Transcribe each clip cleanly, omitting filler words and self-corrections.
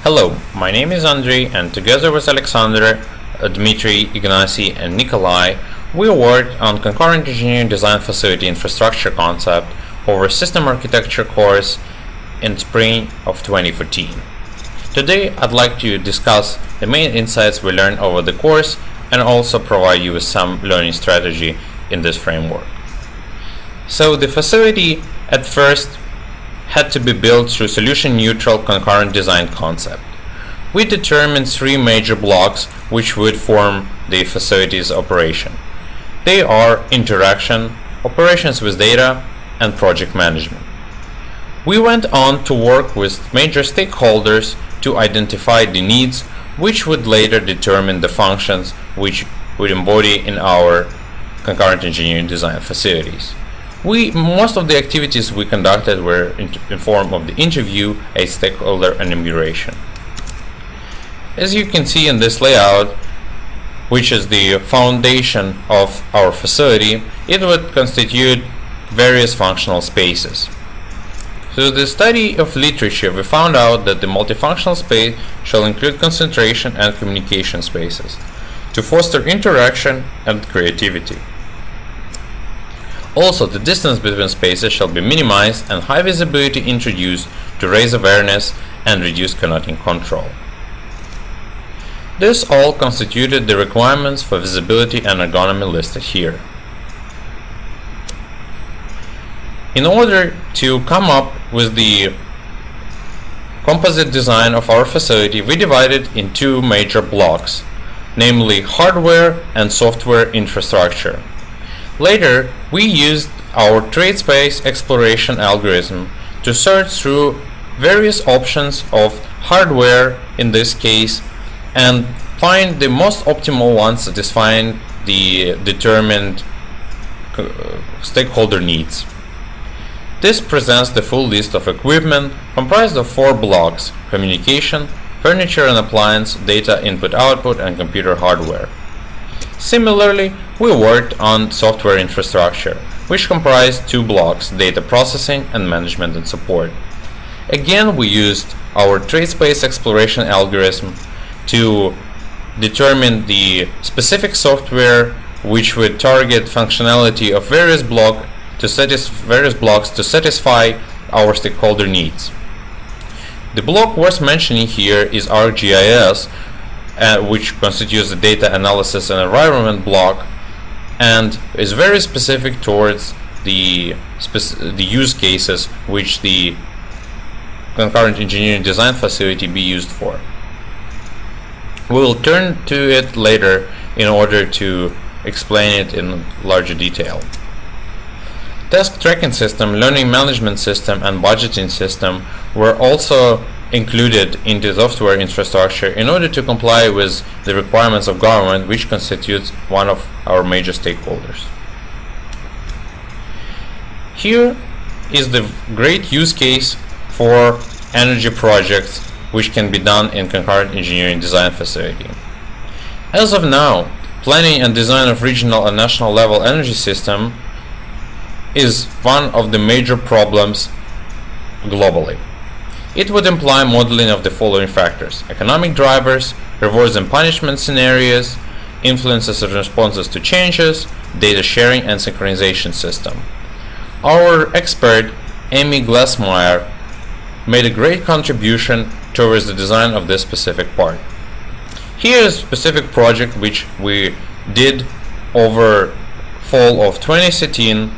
Hello, my name is Andrei, and together with Alexander, Dmitry, Ignacy, and Nikolai, we worked on concurrent engineering design facility infrastructure concept over system architecture course in spring of 2014. Today, I'd like to discuss the main insights we learned over the course and also provide you with some learning strategy in this framework. So the facility at first had to be built through solution-neutral concurrent design concept. We determined three major blocks which would form the facility's operation. They are interaction, operations with data, and project management. We went on to work with major stakeholders to identify the needs, which would later determine the functions which would embody in our concurrent engineering design facilities. Most of the activities we conducted were in form of the interview, a stakeholder enumeration. As you can see in this layout, which is the foundation of our facility, it would constitute various functional spaces. Through the study of literature, we found out that the multifunctional space shall include concentration and communication spaces to foster interaction and creativity. Also, the distance between spaces shall be minimized and high visibility introduced to raise awareness and reduce connecting control. This all constituted the requirements for visibility and ergonomy listed here. In order to come up with the composite design of our facility, we divided in two major blocks, namely hardware and software infrastructure. Later, we used our trade space exploration algorithm to search through various options of hardware in this case and find the most optimal one satisfying the determined stakeholder needs. This presents the full list of equipment comprised of four blocks: communication, furniture and appliance, data input-output, and computer hardware. Similarly, we worked on software infrastructure, which comprised two blocks: data processing and management and support. Again, we used our trade space exploration algorithm to determine the specific software which would target functionality of various blocks to satisfy our stakeholder needs. The block worth mentioning here is ArcGIS, which constitutes the data analysis and environment block and is very specific towards the use cases which the concurrent engineering design facility be used for. We will turn to it later in order to explain it in larger detail. Task tracking system, learning management system, and budgeting system were also included into software infrastructure in order to comply with the requirements of government, which constitutes one of our major stakeholders. Here is the great use case for energy projects which can be done in concurrent engineering design facility. As of now, planning and design of regional and national level energy system is one of the major problems globally. It would imply modeling of the following factors: economic drivers, rewards and punishment scenarios, influences and responses to changes, data sharing and synchronization system. Our expert, Amy Glassmeyer, made a great contribution towards the design of this specific part. Here is a specific project which we did over fall of 2013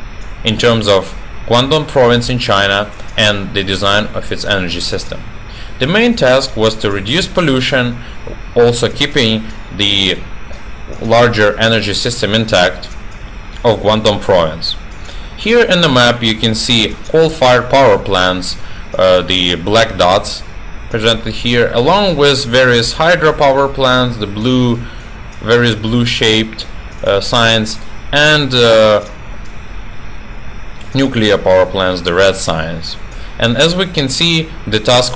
in terms of Guangdong province in China and the design of its energy system. The main task was to reduce pollution, also keeping the larger energy system intact of Guangdong province. Here in the map you can see coal-fired power plants, the black dots presented here, along with various hydropower plants, the various blue-shaped signs, and nuclear power plants, the red signs. And as we can see, the task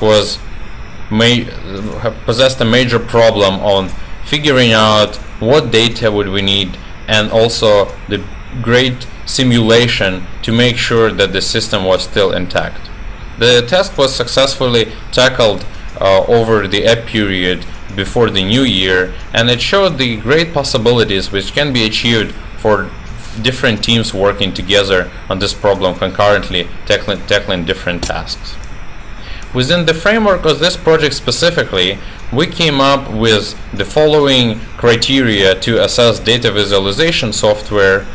possessed a major problem on figuring out what data would we need, and also the great simulation to make sure that the system was still intact. The task was successfully tackled over the ebb period before the new year, and it showed the great possibilities which can be achieved for different teams working together on this problem concurrently, tackling different tasks. Within the framework of this project specifically, we came up with the following criteria to assess data visualization software,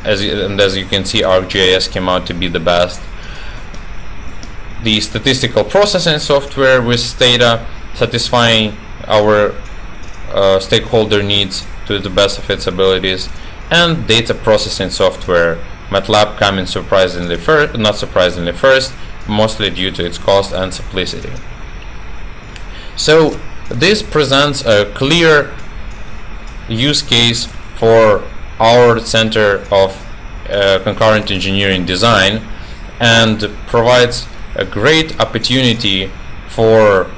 as you can see, ArcGIS came out to be the best. The statistical processing software with data satisfying our stakeholder needs to the best of its abilities, and data processing software, MATLAB coming not surprisingly first, mostly due to its cost and simplicity. So this presents a clear use case for our Center of Concurrent Engineering Design, and provides a great opportunity for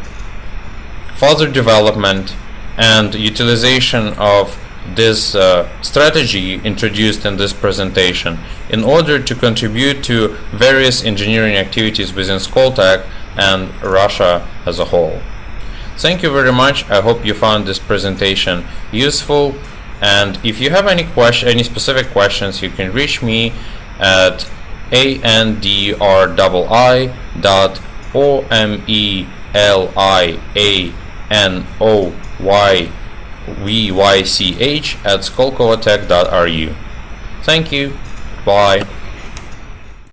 further development and utilization of this strategy introduced in this presentation in order to contribute to various engineering activities within Skoltech and Russia as a whole. Thank you very much. I hope you found this presentation useful, and if you have any specific questions, you can reach me at andri.omelianoyvych@skolkovatech.ru. Thank you. Bye.